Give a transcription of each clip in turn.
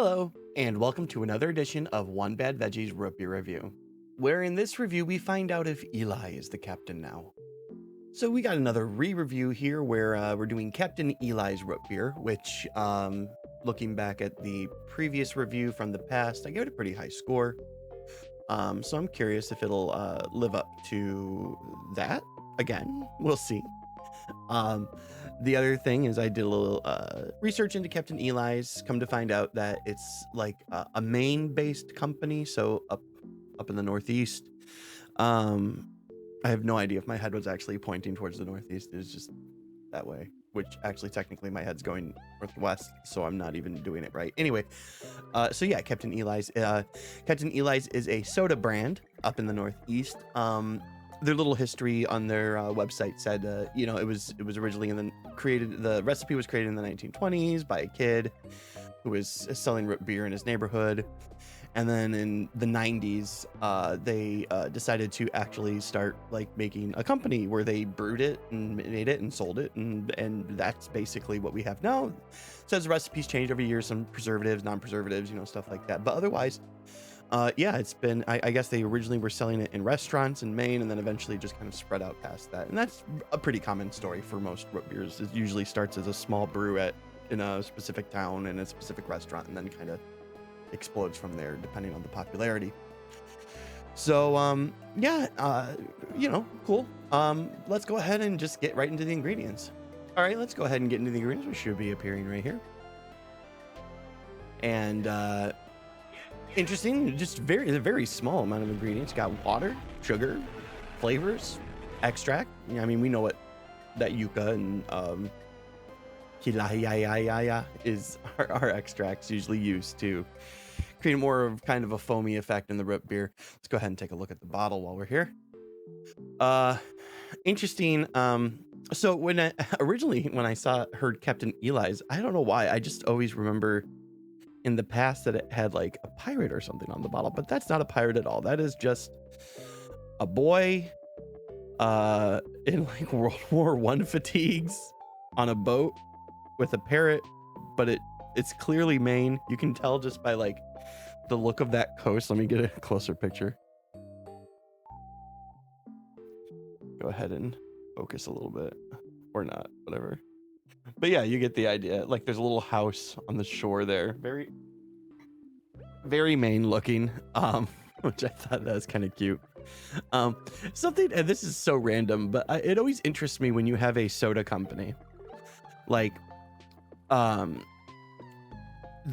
Hello, and welcome to another edition of One Bad Veggies Root Beer Review, where in this review we find out if Eli is the captain now. So we got another re-review here where we're doing Captain Eli's Root Beer, which, looking back at the previous review from the past, I gave it a pretty high score. So I'm curious if it'll live up to that again. We'll see. Um, the other thing is I did a little research into Captain Eli's. Come to find out that it's like a Maine-based company, so up in the Northeast. Um, I have no idea if my head was actually pointing towards the Northeast. It was just that way, which actually technically my head's going northwest, so I'm not even doing it right. Anyway, so yeah, Captain Eli's. Captain Eli's is a soda brand up in the Northeast. Their little history on their website said, it was originally the recipe was created in the 1920s by a kid who was selling root beer in his neighborhood. And then in the 90s, they decided to actually start like making a company where they brewed it and made it and sold it. And that's basically what we have now. So as recipes change every year, some preservatives, non-preservatives, stuff like that. But otherwise, yeah, it's been, I guess they originally were selling it in restaurants in Maine and then eventually just kind of spread out past that. And that's a pretty common story for most root beers. It usually starts as a small brew in a specific town in a specific restaurant and then kind of explodes from there depending on the popularity. So, yeah, cool. Let's go ahead and just get right into the ingredients. All right, let's go ahead and get into the ingredients, which should be appearing right here. And, interesting, just a very small amount of ingredients. Got water, sugar, flavors, extract. I mean, we know what that yucca and kilahiyayaya is our extracts usually used to create more of kind of a foamy effect in the root beer. Let's go ahead and take a look at the bottle while we're here. Interesting. So when I heard Captain Eli's, I don't know why, I just always remember in the past that it had like a pirate or something on the bottle, but that's not a pirate at all. That is just a boy in like World War I fatigues on a boat with a parrot, but it's clearly Maine. You can tell just by like the look of that coast. Let me get a closer picture. Go ahead and focus a little bit, or not, whatever. But yeah, you get the idea. Like there's a little house on the shore there, very Maine looking, which I thought that was kind of cute. Something, and this is so random, but it always interests me when you have a soda company, like, the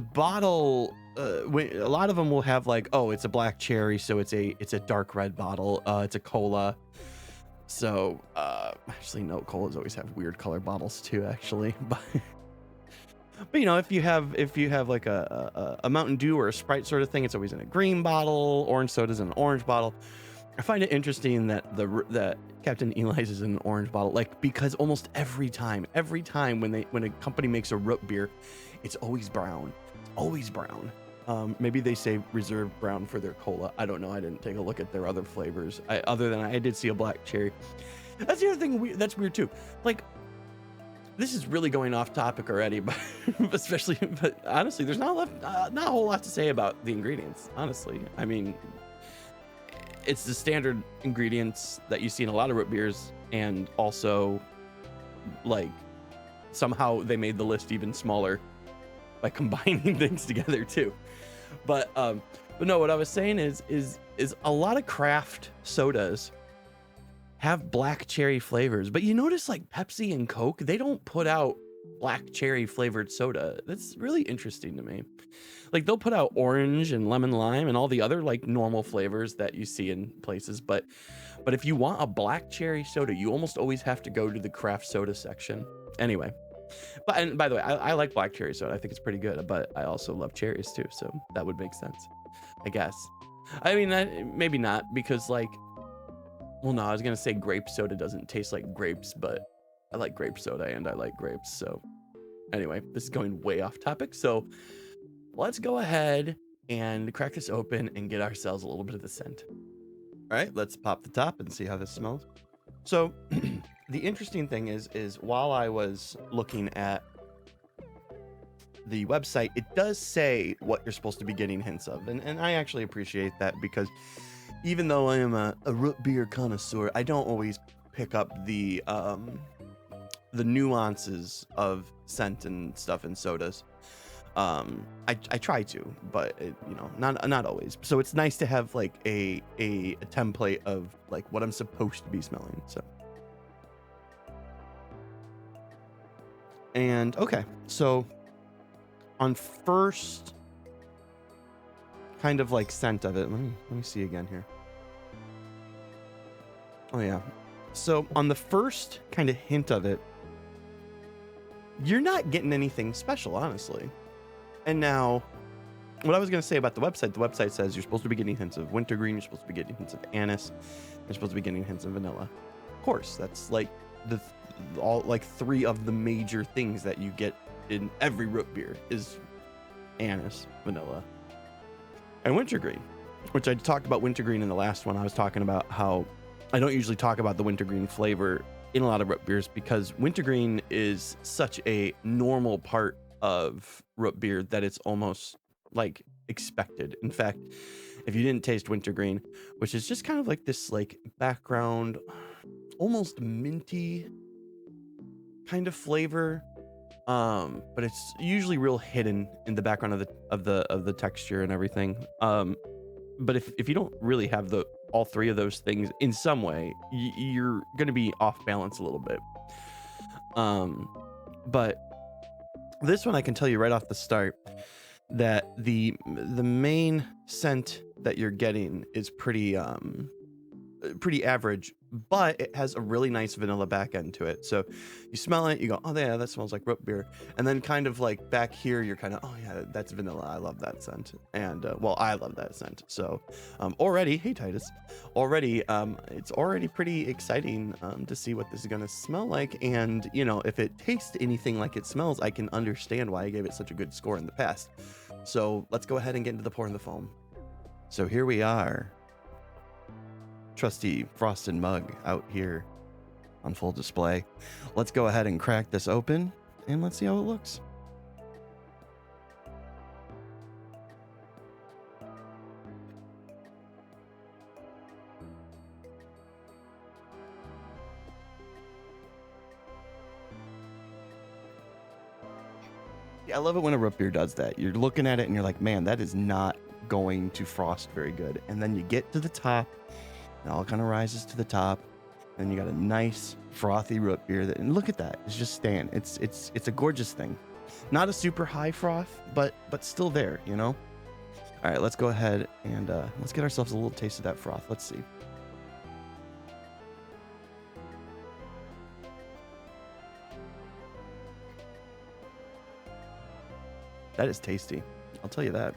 bottle. When a lot of them will have like, oh, it's a black cherry, so it's a dark red bottle. It's a cola. So, actually, no, colas always have weird color bottles too, actually, but. But if you have like a Mountain Dew or a Sprite sort of thing, it's always in a green bottle. Orange soda's in an orange bottle. I find it interesting that that Captain Eli's is in an orange bottle, like because almost every time when a company makes a root beer, it's always brown. It's always brown. Maybe they say reserve brown for their cola. I don't know. I didn't take a look at their other flavors. Other than I did see a black cherry. That's the other thing that's weird too. Like. This is really going off topic already, but honestly, there's not a whole lot to say about the ingredients. Honestly, I mean, it's the standard ingredients that you see in a lot of root beers, and also, like, somehow they made the list even smaller by combining things together too. But no, what I was saying is a lot of craft sodas have black cherry flavors, but you notice like Pepsi and Coke, they don't put out black cherry flavored soda. That's really interesting to me. Like they'll put out orange and lemon lime and all the other like normal flavors that you see in places, but if you want a black cherry soda, you almost always have to go to the craft soda section. Anyway, and by the way, I like black cherry soda. I think it's pretty good, but I also love cherries too, so that would make sense, I guess. I mean, maybe not, because like, well, no, I was going to say grape soda doesn't taste like grapes, but I like grape soda and I like grapes. So anyway, this is going way off topic. So let's go ahead and crack this open and get ourselves a little bit of the scent. All right, let's pop the top and see how this smells. So the interesting thing is while I was looking at the website, it does say what you're supposed to be getting hints of, and I actually appreciate that, because even though I am a root beer connoisseur, I don't always pick up the nuances of scent and stuff in sodas. I try to, but not always. So it's nice to have like a template of like what I'm supposed to be smelling. So, and okay, so on first kind of like scent of it, let me see again here. Oh yeah, so on the first kind of hint of it, you're not getting anything special, honestly. And now, what I was going to say about the website says you're supposed to be getting hints of wintergreen, you're supposed to be getting hints of anise, you're supposed to be getting hints of vanilla. Of course, that's like all like 3 of the major things that you get in every root beer is anise, vanilla, and wintergreen, which I talked about wintergreen in the last one. I was talking about how I don't usually talk about the wintergreen flavor in a lot of root beers because wintergreen is such a normal part of root beer that it's almost like expected. In fact, if you didn't taste wintergreen, which is just kind of like this like background, almost minty kind of flavor, but it's usually real hidden in the background of the texture and everything. But if you don't really have all 3 of those things in some way, you're gonna be off balance a little bit. But this one I can tell you right off the start that the main scent that you're getting is pretty average, but it has a really nice vanilla back end to it. So you smell it, you go, oh yeah, that smells like root beer. And then kind of like back here, you're kind of, oh yeah, that's vanilla. I love that scent. And well, I love that scent. So already, hey Titus, already it's already pretty exciting to see what this is gonna smell like. And if it tastes anything like it smells, I can understand why I gave it such a good score in the past. So let's go ahead and get into the pouring the foam. So here we are. Trusty frosted mug out here on full display. Let's go ahead and crack this open and let's see how it looks. Yeah, I love it when a root beer does that. You're looking at it and you're like, man, that is not going to frost very good. And then you get to the top, it all kind of rises to the top, and you got a nice frothy root beer and look at that, it's just staying. It's a gorgeous thing. Not a super high froth, but still there, All right, let's go ahead and let's get ourselves a little taste of that froth. Let's see. That is tasty, I'll tell you that.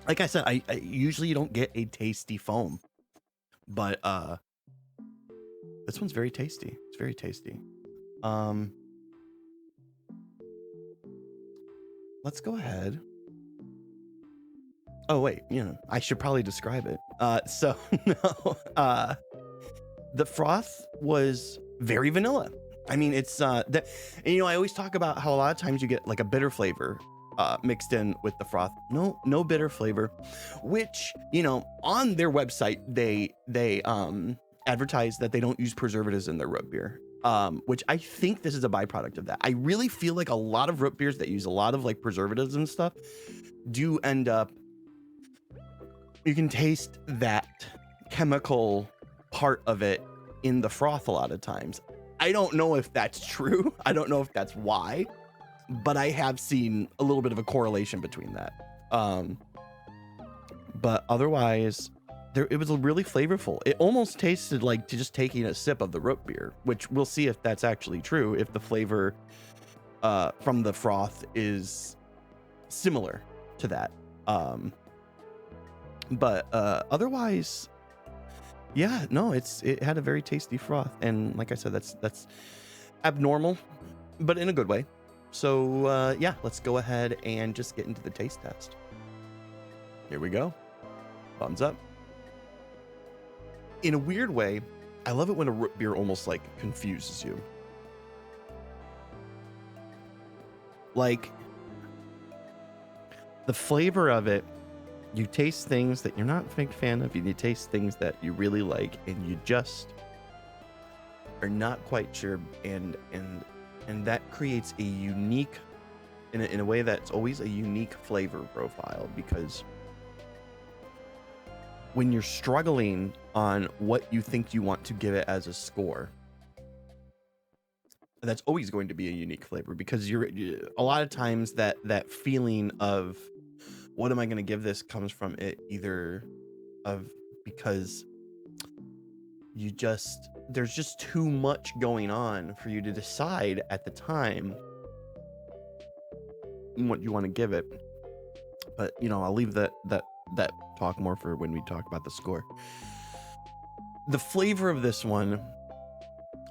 Like I said, I usually don't get a tasty foam, but this one's very tasty. It's very tasty. Let's go ahead. Oh wait, I should probably describe it. So no, the froth was very vanilla. I mean, it's that, and I always talk about how a lot of times you get like a bitter flavor mixed in with the froth. No bitter flavor, which on their website they advertise that they don't use preservatives in their root beer, which I think this is a byproduct of that. I really feel like a lot of root beers that use a lot of like preservatives and stuff do end up, you can taste that chemical part of it in the froth a lot of times. I don't know if that's true. I don't know if that's why, but I have seen a little bit of a correlation between that. But otherwise, it was really flavorful. It almost tasted like just taking a sip of the root beer, which we'll see if that's actually true, if the flavor from the froth is similar to that. But otherwise, yeah, no, it had a very tasty froth, and like I said, that's abnormal, but in a good way. So yeah, let's go ahead and just get into the taste test. Here we go. Thumbs up. In a weird way, I love it when a root beer almost like confuses you. Like, the flavor of it, you taste things that you're not a big fan of, and you taste things that you really like, and you just are not quite sure, and that creates a unique, in a way that's always a unique flavor profile, because when you're struggling on what you think you want to give it as a score, that's always going to be a unique flavor, because a lot of times that feeling of what am I going to give this comes from it either of because there's just too much going on for you to decide at the time what you want to give it. But I'll leave that talk more for when we talk about the score. The flavor of this one,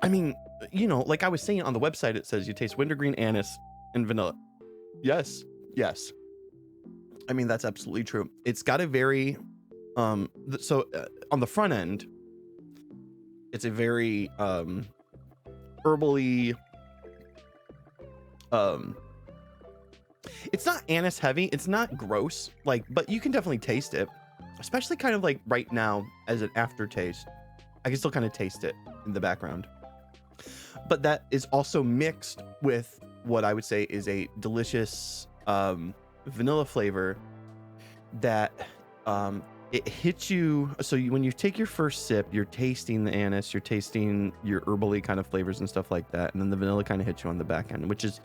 I mean, like I was saying on the website, it says you taste wintergreen, anise, and vanilla. Yes. I mean, that's absolutely true. It's got a very, on the front end, it's a very, herbally, it's not anise heavy. It's not gross, but you can definitely taste it, especially kind of like right now as an aftertaste. I can still kind of taste it in the background. But that is also mixed with what I would say is a delicious vanilla flavor that it hits you. So when you take your first sip, you're tasting the anise, you're tasting your herbally kind of flavors and stuff like that, and then the vanilla kind of hits you on the back end, which is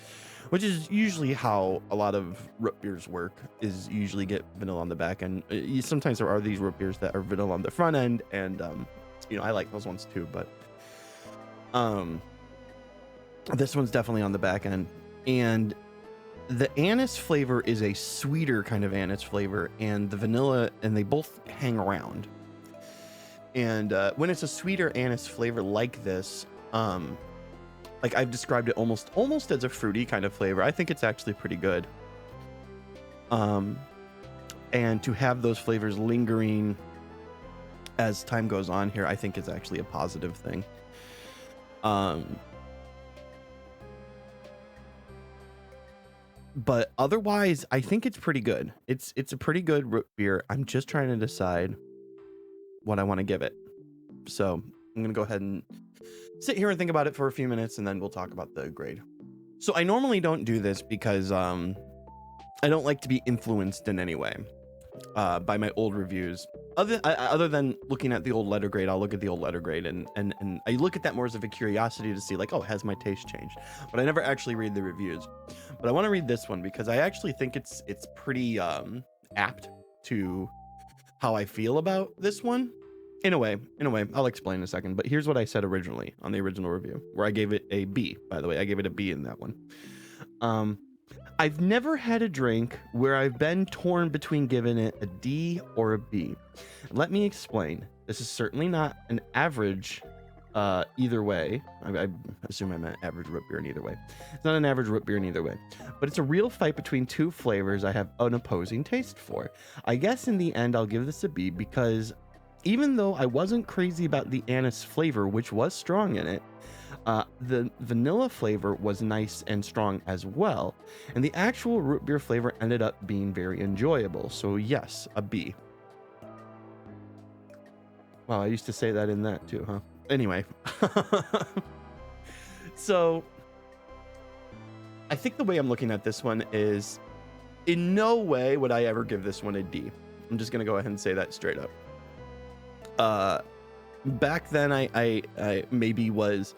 usually how a lot of root beers work. Is usually get vanilla on the back end. Sometimes there are these root beers that are vanilla on the front end, and I like those ones too, but this one's definitely on the back end. And the anise flavor is a sweeter kind of anise flavor, and the vanilla, and they both hang around. And when it's a sweeter anise flavor like this, like I've described it almost as a fruity kind of flavor, I think it's actually pretty good. And to have those flavors lingering as time goes on here, I think is actually a positive thing. But otherwise, I think it's pretty good. It's a pretty good root beer. I'm just trying to decide what I want to give it. So I'm going to go ahead and sit here and think about it for a few minutes, and then we'll talk about the grade. So I normally don't do this because I don't like to be influenced in any way by my old reviews. Other than looking at the old letter grade, I'll look at the old letter grade, and I look at that more as of a curiosity to see, like, oh, has my taste changed? But I never actually read the reviews. But I want to read this one because I actually think it's pretty apt to how I feel about this one. In a way, I'll explain in a second. But here's what I said originally on the original review, where I gave it a B. By the way, I gave it a B in that one. I've never had a drink where I've been torn between giving it a D or a B. Let me explain. This is certainly not an average either way. I assume I meant average root beer in either way. It's not an average root beer in either way. But it's a real fight between two flavors I have an opposing taste for. I guess in the end, I'll give this a B because even though I wasn't crazy about the anise flavor, which was strong in it, the vanilla flavor was nice and strong as well, and the actual root beer flavor ended up being very enjoyable. So yes, a B. Wow, I used to say that in that too, huh? Anyway, so I think the way I'm looking at this one is, in no way would I ever give this one a D. I'm just gonna go ahead and say that straight up. Back then, I maybe was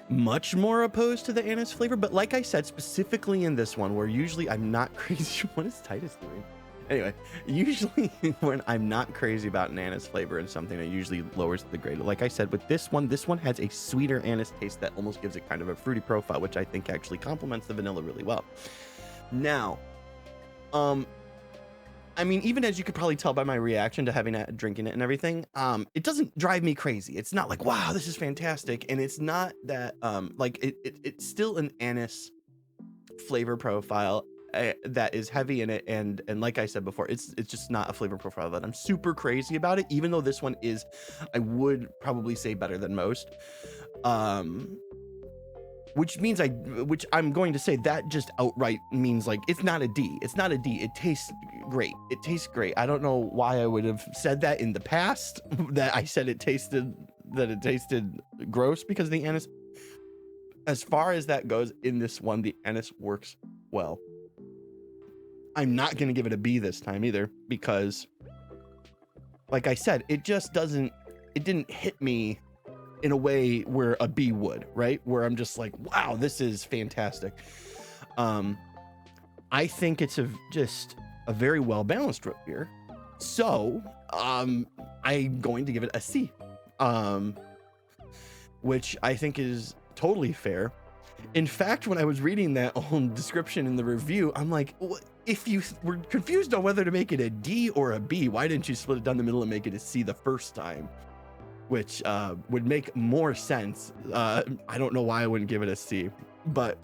much more opposed to the anise flavor, but like I said, specifically in this one, where usually I'm not crazy. What is Titus doing? Anyway, usually when I'm not crazy about an anise flavor in something, it usually lowers the grade. Like I said, with this one has a sweeter anise taste that almost gives it kind of a fruity profile, which I think actually complements the vanilla really well. Now, I mean, even as you could probably tell by my reaction to having it, drinking it and everything, it doesn't drive me crazy. It's not like, wow, this is fantastic. And it's not that, like, it's still an anise flavor profile that is heavy in it. And like I said before, it's just not a flavor profile that I'm super crazy about it, even though this one is, I would probably say, better than most. which I'm going to say that just outright means like it's not a D. It's not a D. It tastes great. It tastes great. I don't know why I would have said that in the past, that I said it tasted gross because of the anise. As far as that goes, in this one, the anise works well. I'm not going to give it a B this time either, because like I said, it didn't hit me in a way where a B would, right? Where I'm just like, wow, this is fantastic. I think it's just a very well balanced root beer. So I'm going to give it a C, which I think is totally fair. In fact, when I was reading that whole description in the review, I'm like, if you were confused on whether to make it a D or a B, why didn't you split it down the middle and make it a C the first time? Which would make more sense. I don't know why I wouldn't give it a C, but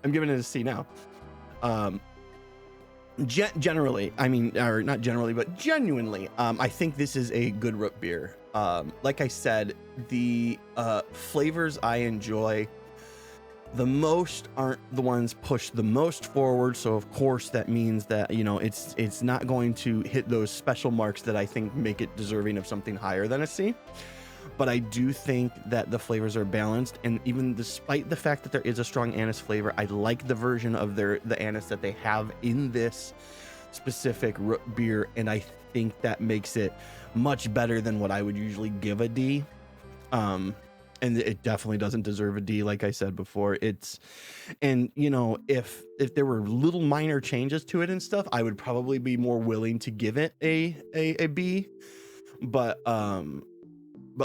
I'm giving it a C now. Generally, I mean, or not generally, but genuinely, I think this is a good root beer. Like I said, the flavors I enjoy the most aren't the ones pushed the most forward. So of course that means that, you know, it's not going to hit those special marks that I think make it deserving of something higher than a C. But I do think that the flavors are balanced, and even despite the fact that there is a strong anise flavor, I like the version of the anise that they have in this specific root beer, and I think that makes it much better than what I would usually give a D. And it definitely doesn't deserve a D, like I said before. And you know, if there were little minor changes to it and stuff, I would probably be more willing to give it a B. But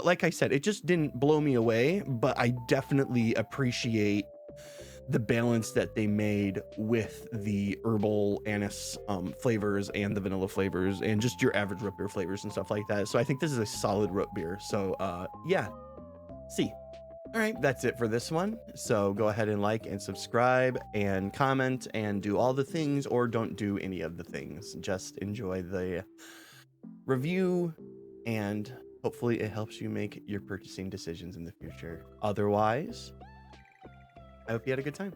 like I said, it just didn't blow me away. But I definitely appreciate the balance that they made with the herbal anise flavors and the vanilla flavors and just your average root beer flavors and stuff like that. So I think this is a solid root beer. So yeah. C. All right, that's it for this one. So go ahead and like and subscribe and comment and do all the things, or don't do any of the things. Just enjoy the review, and hopefully it helps you make your purchasing decisions in the future. Otherwise, I hope you had a good time.